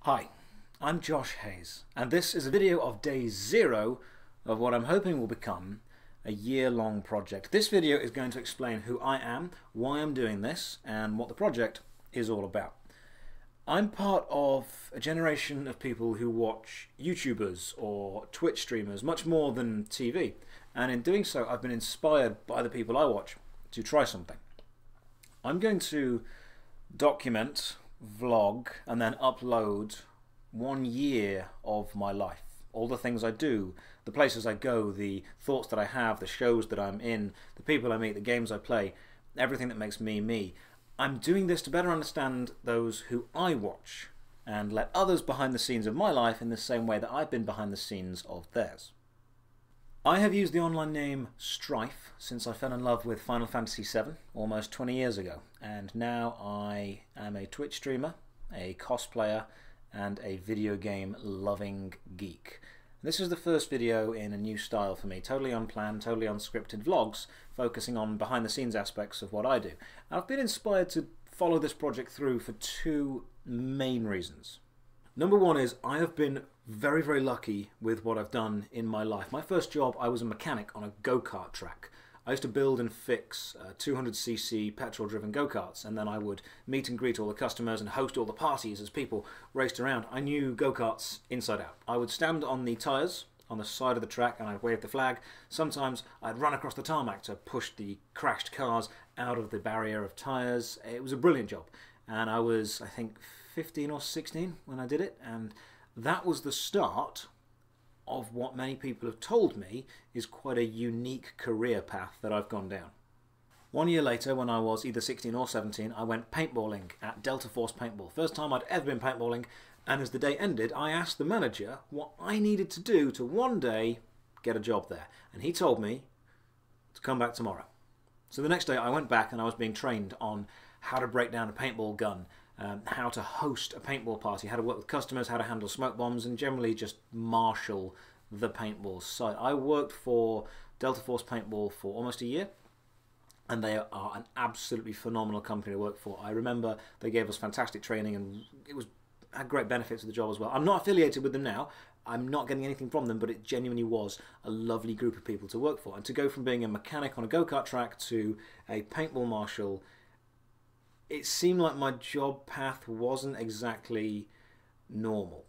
Hi, I'm Josh Hayes, and this is a video of day 0 of what I'm hoping will become a year-long project. This video is going to explain who I am, why I'm doing this, and what the project is all about. I'm part of a generation of people who watch YouTubers or Twitch streamers much more than TV, and in doing so I've been inspired by the people I watch to try something. I'm going to document, vlog, and then upload 1 year of my life. All the things I do, the places I go, the thoughts that I have, the shows that I'm in, the people I meet, the games I play, everything that makes me me. I'm doing this to better understand those who I watch and let others behind the scenes of my life in the same way that I've been behind the scenes of theirs. I have used the online name Strife since I fell in love with Final Fantasy VII almost 20 years ago, and now I am a Twitch streamer, a cosplayer, and a video game loving geek. This is the first video in a new style for me, totally unplanned, totally unscripted vlogs focusing on behind the scenes aspects of what I do. And I've been inspired to follow this project through for 2 main reasons. Number 1 is I have been very lucky with what I've done in my life. My first job, I was a mechanic on a go-kart track. I used to build and fix 200cc petrol-driven go-karts, and then I would meet and greet all the customers and host all the parties as people raced around. I knew go-karts inside out. I would stand on the tyres on the side of the track and I'd wave the flag. Sometimes I'd run across the tarmac to push the crashed cars out of the barrier of tyres. It was a brilliant job, and I was, I think, 15 or 16 when I did it, and that was the start of what many people have told me is quite a unique career path that I've gone down. 1 year later, when I was either 16 or 17, I went paintballing at Delta Force Paintball. First time I'd ever been paintballing, and as the day ended, I asked the manager what I needed to do to one day get a job there, and he told me to come back tomorrow. So the next day I went back and I was being trained on how to break down a paintball gun, how to host a paintball party, how to work with customers, how to handle smoke bombs, and generally just marshal the paintball site. I worked for Delta Force Paintball for almost a year, and they are an absolutely phenomenal company to work for. I remember they gave us fantastic training, and it had great benefits of the job as well. I'm not affiliated with them now. I'm not getting anything from them, but it genuinely was a lovely group of people to work for. And to go from being a mechanic on a go-kart track to a paintball marshal, it seemed like my job path wasn't exactly normal.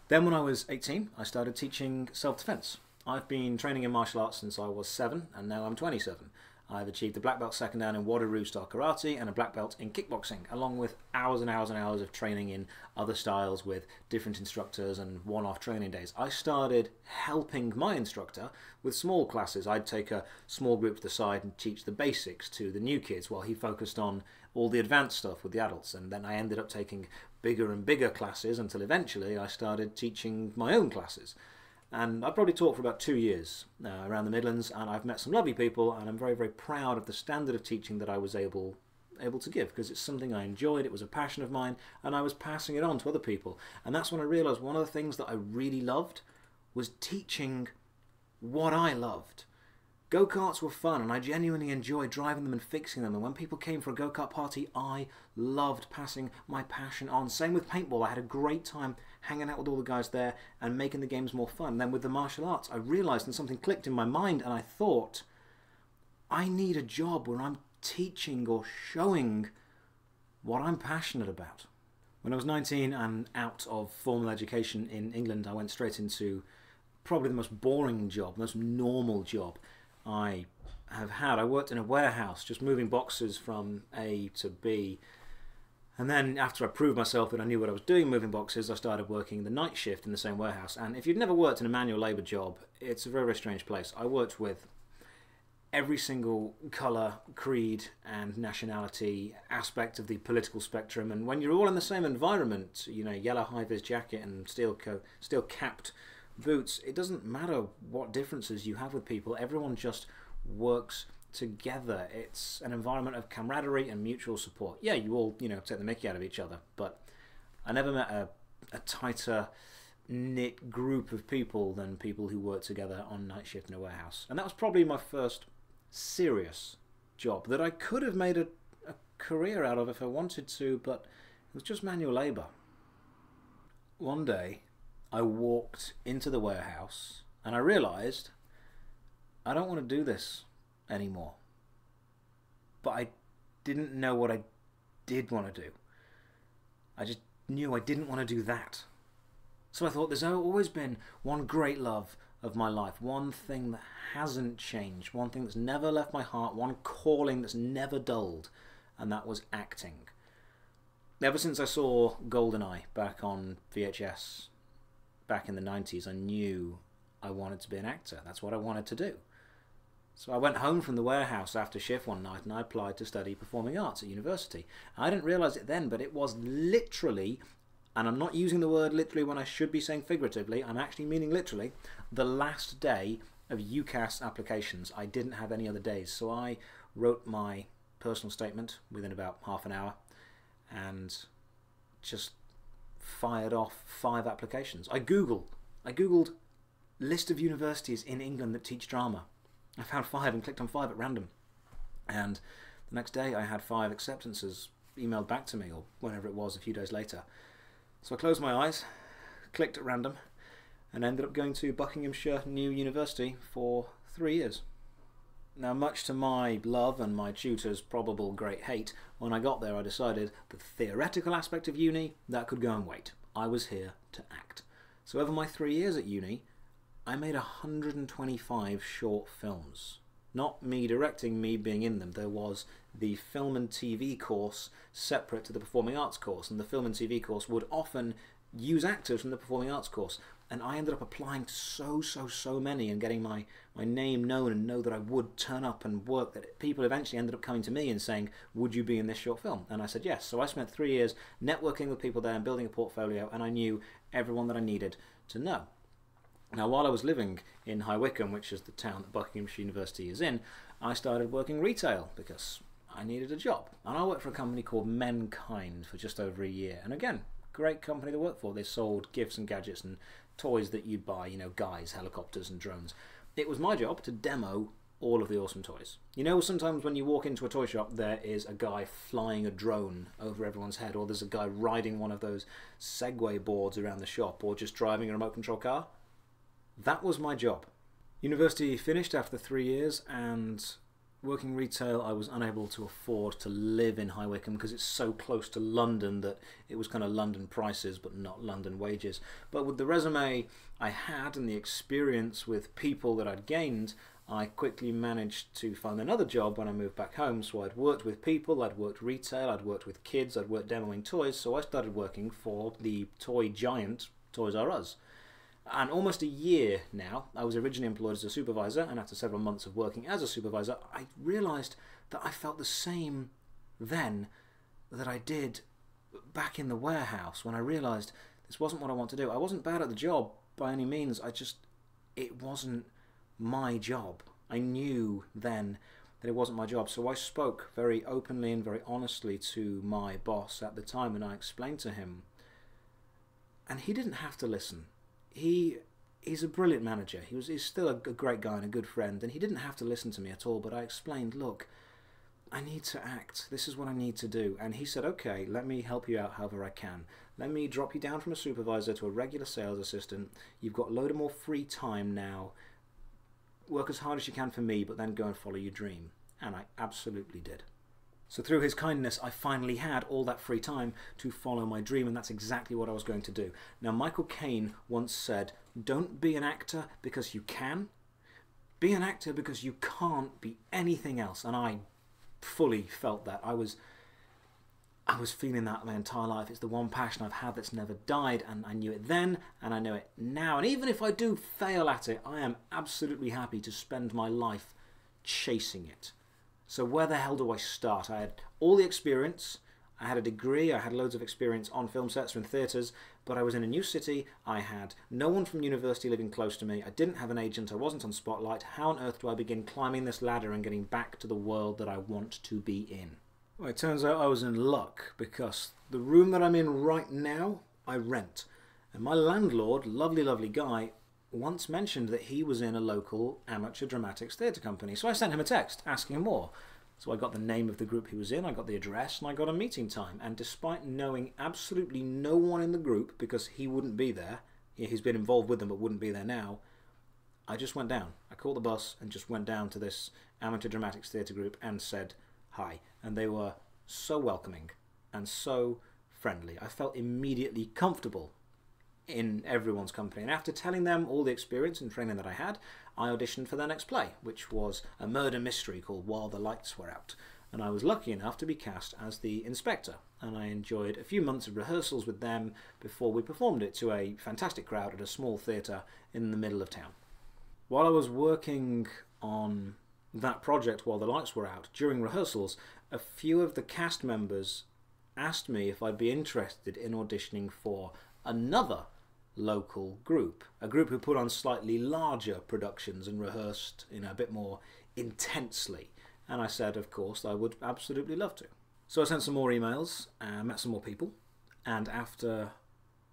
Then when I was 18, I started teaching self-defense. I've been training in martial arts since I was 7, and now I'm 27. I've achieved a black belt second dan in Wado style karate and a black belt in kickboxing, along with hours and hours and hours of training in other styles with different instructors and one-off training days. I started helping my instructor with small classes. I'd take a small group to the side and teach the basics to the new kids while he focused on all the advanced stuff with the adults, and then I ended up taking bigger and bigger classes until eventually I started teaching my own classes. And I probably taught for about 2 years around the Midlands, and I've met some lovely people, and I'm very proud of the standard of teaching that I was able to give, because it's something I enjoyed, it was a passion of mine, and I was passing it on to other people. And that's when I realised one of the things that I really loved was teaching what I loved. Go-karts were fun, and I genuinely enjoyed driving them and fixing them, and when people came for a go-kart party, I loved passing my passion on. Same with paintball. I had a great time hanging out with all the guys there and making the games more fun. And then with the martial arts, I realised and something clicked in my mind, and I thought, I need a job where I'm teaching or showing what I'm passionate about. When I was 19 and out of formal education in England, I went straight into probably the most boring job, most normal job I have had. I worked in a warehouse, just moving boxes from A to B. And then after I proved myself that I knew what I was doing moving boxes, I started working the night shift in the same warehouse. And if you've never worked in a manual labour job, it's a very strange place. I worked with every single colour, creed and nationality aspect of the political spectrum, and when you're all in the same environment, you know, yellow high-vis jacket and steel-capped boots, it doesn't matter what differences you have with people, everyone just works together. It's an environment of camaraderie and mutual support. Yeah, you all, you know, take the mickey out of each other, but I never met a tighter knit group of people than people who work together on night shift in a warehouse. And that was probably my first serious job that I could have made a career out of if I wanted to, but it was just manual labour. one day I walked into the warehouse and I realised I don't want to do this anymore. But I didn't know what I did want to do. I just knew I didn't want to do that. So I thought there's always been one great love of my life, one thing that hasn't changed, one thing that's never left my heart, one calling that's never dulled, and that was acting. Ever since I saw GoldenEye back on VHS back in the 90s, I knew I wanted to be an actor. That's what I wanted to do. So I went home from the warehouse after shift one night and I applied to study performing arts at university. I didn't realise it then, but it was literally, and I'm not using the word literally when I should be saying figuratively, I'm actually meaning literally, the last day of UCAS applications. I didn't have any other days, so I wrote my personal statement within about half an hour and just fired off 5 applications. I googled list of universities in England that teach drama. I found 5 and clicked on 5 at random. And the next day I had 5 acceptances emailed back to me, or whenever it was a few days later. So I closed my eyes, clicked at random, and ended up going to Buckinghamshire New University for 3 years. Now, much to my love and my tutor's probable great hate, when I got there I decided the theoretical aspect of uni, that could go and wait. I was here to act. So over my 3 years at uni, I made 125 short films. Not me directing, me being in them. There was the film and TV course separate to the performing arts course, and the film and TV course would often use actors from the performing arts course, and I ended up applying to so many and getting my name known and know that I would turn up and work, that people eventually ended up coming to me and saying, would you be in this short film? And I said yes. So I spent 3 years networking with people there and building a portfolio, and I knew everyone that I needed to know. Now, while I was living in High Wycombe, which is the town that Buckinghamshire University is in, I started working retail because I needed a job. And I worked for a company called Menkind for just over a year. And again, great company to work for. They sold gifts and gadgets and toys that you'd buy, you know, guys, helicopters and drones. It was my job to demo all of the awesome toys. You know, sometimes when you walk into a toy shop, there is a guy flying a drone over everyone's head, or there's a guy riding one of those Segway boards around the shop, or just driving a remote control car. That was my job. University finished after 3 years, and working retail I was unable to afford to live in High Wycombe because it's so close to London that it was kind of London prices but not London wages. But with the resume I had and the experience with people that I'd gained, I quickly managed to find another job when I moved back home. So I'd worked with people, I'd worked retail, I'd worked with kids, I'd worked demoing toys, so I started working for the toy giant Toys R Us. And almost a year now, I was originally employed as a supervisor, and after several months of working as a supervisor, I realised that I felt the same then that I did back in the warehouse when I realised this wasn't what I want to do. I wasn't bad at the job by any means, it wasn't my job. I knew then that it wasn't my job, so I spoke very openly and very honestly to my boss at the time, and I explained to him, and he didn't have to listen. He's a brilliant manager. He's still a great guy and a good friend, and he didn't have to listen to me at all, but I explained, look, I need to act. This is what I need to do. And he said, okay, let me help you out however I can. Let me drop you down from a supervisor to a regular sales assistant. You've got a load of more free time now. Work as hard as you can for me, but then go and follow your dream. And I absolutely did. So through his kindness, I finally had all that free time to follow my dream, and that's exactly what I was going to do. Now, Michael Caine once said, don't be an actor because you can. Be an actor because you can't be anything else. And I fully felt that. I was feeling that my entire life. It's the one passion I've had that's never died, and I knew it then, and I know it now. And even if I do fail at it, I am absolutely happy to spend my life chasing it. So where the hell do I start? I had all the experience, I had a degree, I had loads of experience on film sets or in theatres, but I was in a new city, I had no one from university living close to me, I didn't have an agent, I wasn't on Spotlight. How on earth do I begin climbing this ladder and getting back to the world that I want to be in? Well, it turns out I was in luck, because the room that I'm in right now, I rent. And my landlord, lovely guy, once mentioned that he was in a local amateur dramatics theatre company. So I sent him a text asking him more. So I got the name of the group he was in, I got the address, and I got a meeting time. And despite knowing absolutely no one in the group, because he wouldn't be there, he's been involved with them but wouldn't be there now, I just went down. I caught the bus and just went down to this amateur dramatics theatre group and said hi. And they were so welcoming and so friendly. I felt immediately comfortable in everyone's company. And after telling them all the experience and training that I had, I auditioned for their next play, which was a murder mystery called While the Lights Were Out. And I was lucky enough to be cast as the inspector. And I enjoyed a few months of rehearsals with them before we performed it to a fantastic crowd at a small theatre in the middle of town. While I was working on that project While the Lights Were Out, during rehearsals, a few of the cast members asked me if I'd be interested in auditioning for another local group, a group who put on slightly larger productions and rehearsed a bit more intensely. And I said, of course, I would absolutely love to. So I sent some more emails, met some more people, and after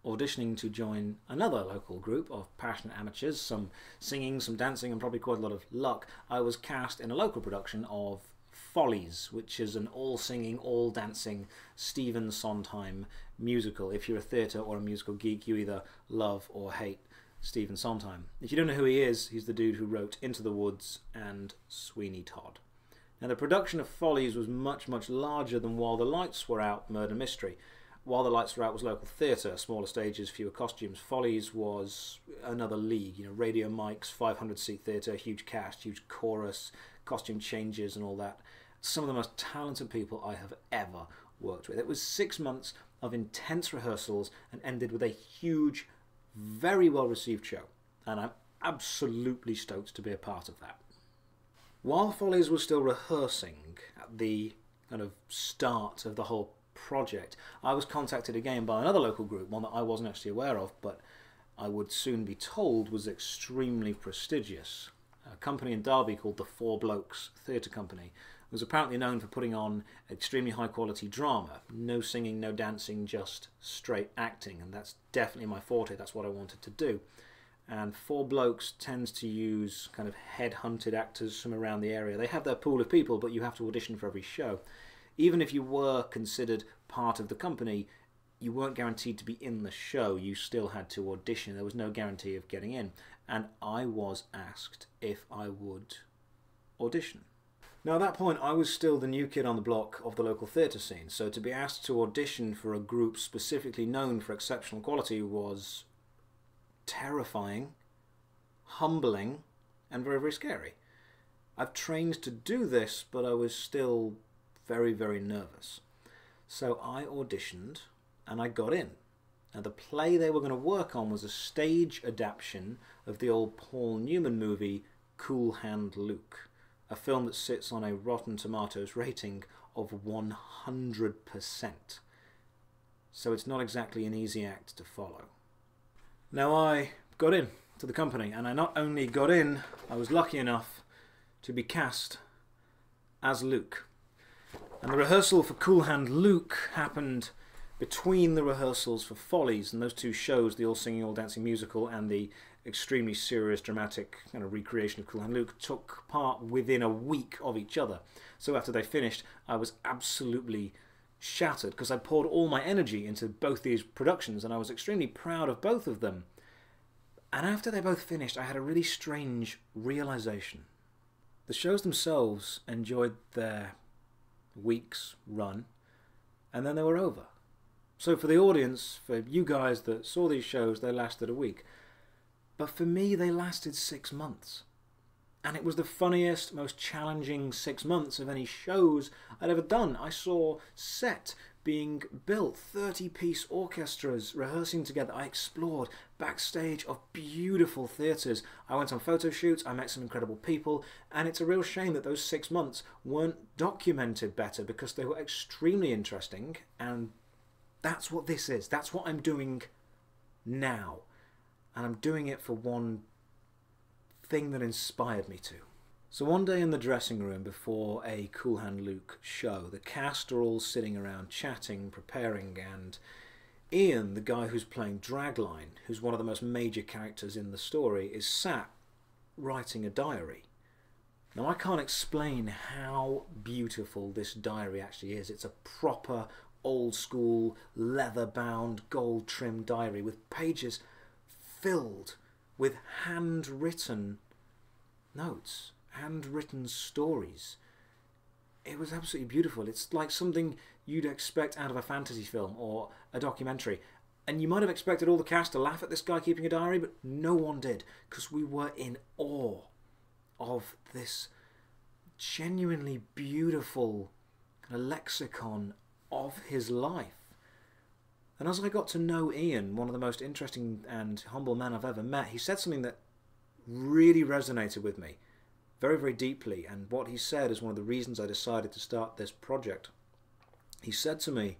auditioning to join another local group of passionate amateurs, some singing, some dancing, and probably quite a lot of luck, I was cast in a local production of Follies, which is an all-singing, all-dancing Stephen Sondheim musical. If you're a theatre or a musical geek, you either love or hate Stephen Sondheim. If you don't know who he is, he's the dude who wrote Into the Woods and Sweeney Todd. Now, the production of Follies was much, much larger than While the Lights Were Out murder mystery. While the Lights Were Out was local theatre, smaller stages, fewer costumes. Follies was another league, radio mics, 500-seat theatre, huge cast, huge chorus, costume changes and all that. Some of the most talented people I have ever worked with. It was 6 months of intense rehearsals and ended with a huge, very well-received show. And I'm absolutely stoked to be a part of that. While Follies was still rehearsing at the kind of start of the whole project, I was contacted again by another local group, one that I wasn't actually aware of, but I would soon be told was extremely prestigious. A company in Derby called the Four Blokes Theatre Company was apparently known for putting on extremely high quality drama. No singing, no dancing, just straight acting, and that's definitely my forte. That's what I wanted to do. And Four Blokes tends to use kind of head-hunted actors from around the area. They have their pool of people, but you have to audition for every show. Even if you were considered part of the company, you weren't guaranteed to be in the show. You still had to audition. There was no guarantee of getting in. And I was asked if I would audition. Now, at that point, I was still the new kid on the block of the local theatre scene. So to be asked to audition for a group specifically known for exceptional quality was terrifying, humbling, and very, very scary. I've trained to do this, but I was still very, very nervous. So I auditioned and I got in. Now, the play they were going to work on was a stage adaptation of the old Paul Newman movie Cool Hand Luke, a film that sits on a Rotten Tomatoes rating of 100%. So it's not exactly an easy act to follow. Now, I got in to the company, and I not only got in, I was lucky enough to be cast as Luke. And the rehearsal for Cool Hand Luke happened between the rehearsals for Follies, and those two shows, the all-singing, all-dancing musical and the extremely serious, dramatic kind of recreation of Cool Hand Luke, took part within a week of each other. So after they finished, I was absolutely shattered because I poured all my energy into both these productions, and I was extremely proud of both of them. And after they both finished, I had a really strange realization. The shows themselves enjoyed their week's run, and then they were over. So for the audience, for you guys that saw these shows, they lasted a week. But for me, they lasted 6 months. And it was the funniest, most challenging 6 months of any shows I'd ever done. I saw set being built, 30-piece orchestras rehearsing together. I explored backstage of beautiful theatres. I went on photo shoots, I met some incredible people, and it's a real shame that those 6 months weren't documented better, because they were extremely interesting, and that's what this is. That's what I'm doing now. And I'm doing it for one thing that inspired me to. So one day in the dressing room before a Cool Hand Luke show, the cast are all sitting around chatting, preparing, and Ian, the guy who's playing Dragline, who's one of the most major characters in the story, is sat writing a diary. Now, I can't explain how beautiful this diary actually is. It's a proper old school leather bound gold trimmed diary with pages filled with handwritten notes, handwritten stories. It was absolutely beautiful. It's like something you'd expect out of a fantasy film or a documentary. And you might have expected all the cast to laugh at this guy keeping a diary, but no one did, because we were in awe of this genuinely beautiful kind of lexicon of his life. And as I got to know Ian, one of the most interesting and humble men I've ever met, he said something that really resonated with me very, very deeply, and what he said is one of the reasons I decided to start this project. He said to me,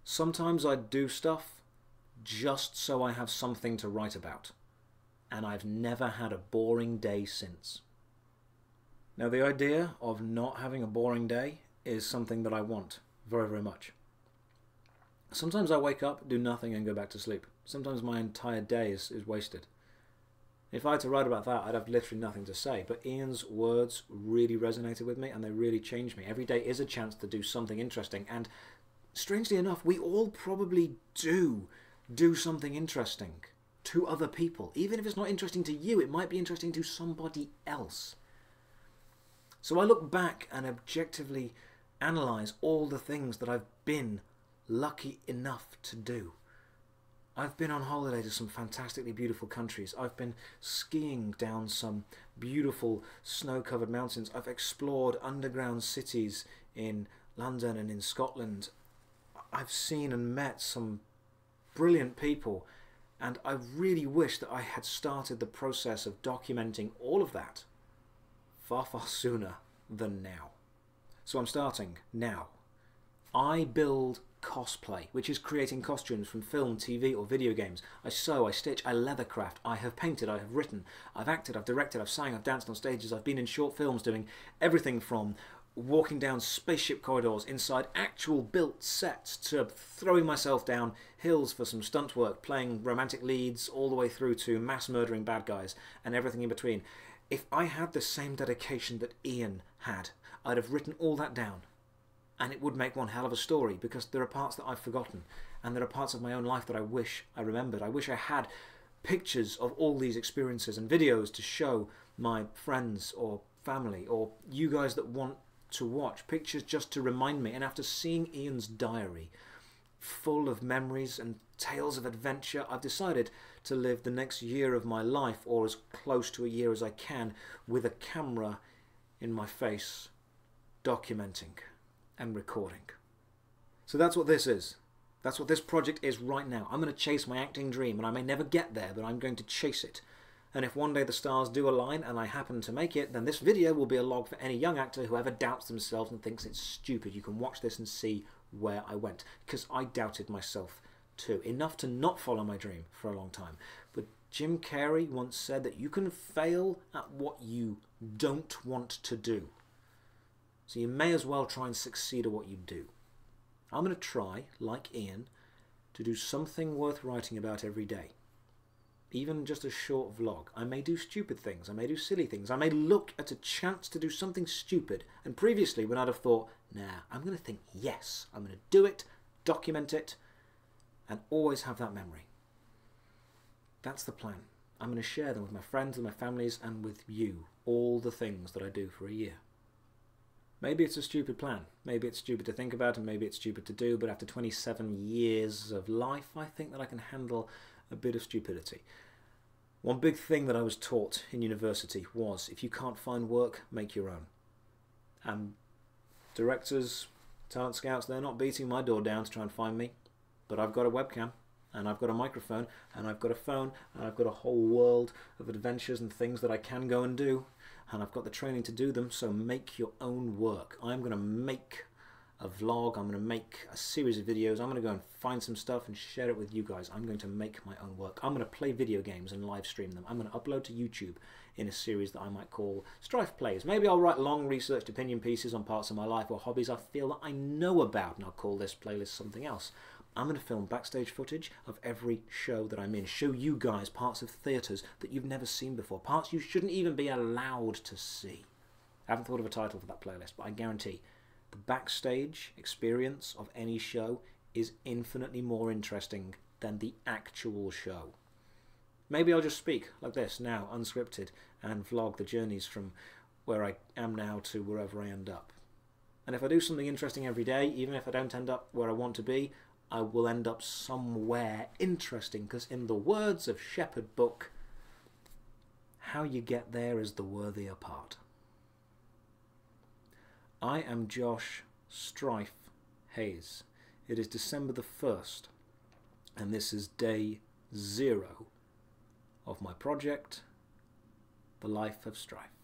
sometimes I do stuff just so I have something to write about, and I've never had a boring day since. Now, the idea of not having a boring day is something that I want very, very much. Sometimes I wake up, do nothing, and go back to sleep. Sometimes my entire day is wasted. If I had to write about that, I'd have literally nothing to say. But Ian's words really resonated with me, and they really changed me. Every day is a chance to do something interesting. And strangely enough, we all probably do something interesting to other people. Even if it's not interesting to you, it might be interesting to somebody else. So I look back and objectively analyse all the things that I've been lucky enough to do. I've been on holiday to some fantastically beautiful countries. I've been skiing down some beautiful snow-covered mountains. I've explored underground cities in London and in Scotland. I've seen and met some brilliant people, and I really wish that I had started the process of documenting all of that far, far sooner than now. So I'm starting now. I build cosplay, which is creating costumes from film, TV or video games. I sew, I stitch, I leathercraft, I have painted, I have written, I've acted, I've directed, I've sang, I've danced on stages, I've been in short films doing everything from walking down spaceship corridors inside actual built sets to throwing myself down hills for some stunt work, playing romantic leads, all the way through to mass murdering bad guys and everything in between. If I had the same dedication that Ian had, I'd have written all that down. And it would make one hell of a story, because there are parts that I've forgotten, and there are parts of my own life that I wish I remembered. I wish I had pictures of all these experiences and videos to show my friends or family or you guys that want to watch. Pictures just to remind me. And after seeing Ian's diary, full of memories and tales of adventure, I've decided to live the next year of my life, or as close to a year as I can, with a camera in my face, documenting and recording. So that's what this is. That's what this project is right now. I'm going to chase my acting dream, and I may never get there, but I'm going to chase it. And if one day the stars do align and I happen to make it, then this video will be a log for any young actor who ever doubts themselves and thinks it's stupid. You can watch this and see where I went, because I doubted myself too, enough to not follow my dream for a long time. But Jim Carrey once said that you can fail at what you don't want to do. So you may as well try and succeed at what you do. I'm going to try, like Ian, to do something worth writing about every day. Even just a short vlog. I may do stupid things, I may do silly things, I may look at a chance to do something stupid, and previously when I'd have thought, nah, I'm going to think, yes, I'm going to do it, document it, and always have that memory. That's the plan. I'm going to share them with my friends and my families and with you, all the things that I do for a year. Maybe it's a stupid plan, maybe it's stupid to think about, and maybe it's stupid to do, but after 27 years of life, I think that I can handle a bit of stupidity. One big thing that I was taught in university was, if you can't find work, make your own. And directors, talent scouts, they're not beating my door down to try and find me, but I've got a webcam, and I've got a microphone, and I've got a phone, and I've got a whole world of adventures and things that I can go and do. And I've got the training to do them, so make your own work. I'm going to make a vlog, I'm going to make a series of videos, I'm going to go and find some stuff and share it with you guys. I'm going to make my own work. I'm going to play video games and live stream them. I'm going to upload to YouTube in a series that I might call Strife Plays. Maybe I'll write long researched opinion pieces on parts of my life or hobbies I feel that I know about, and I'll call this playlist something else. I'm going to film backstage footage of every show that I'm in, show you guys parts of theatres that you've never seen before, parts you shouldn't even be allowed to see. I haven't thought of a title for that playlist, but I guarantee the backstage experience of any show is infinitely more interesting than the actual show. Maybe I'll just speak like this now, unscripted, and vlog the journeys from where I am now to wherever I end up. And if I do something interesting every day, even if I don't end up where I want to be, I will end up somewhere interesting, because in the words of Shepherd Book, how you get there is the worthier part. I am Josh Strife Hayes. It is December the 1st, and this is day 0 of my project, The Life of Strife.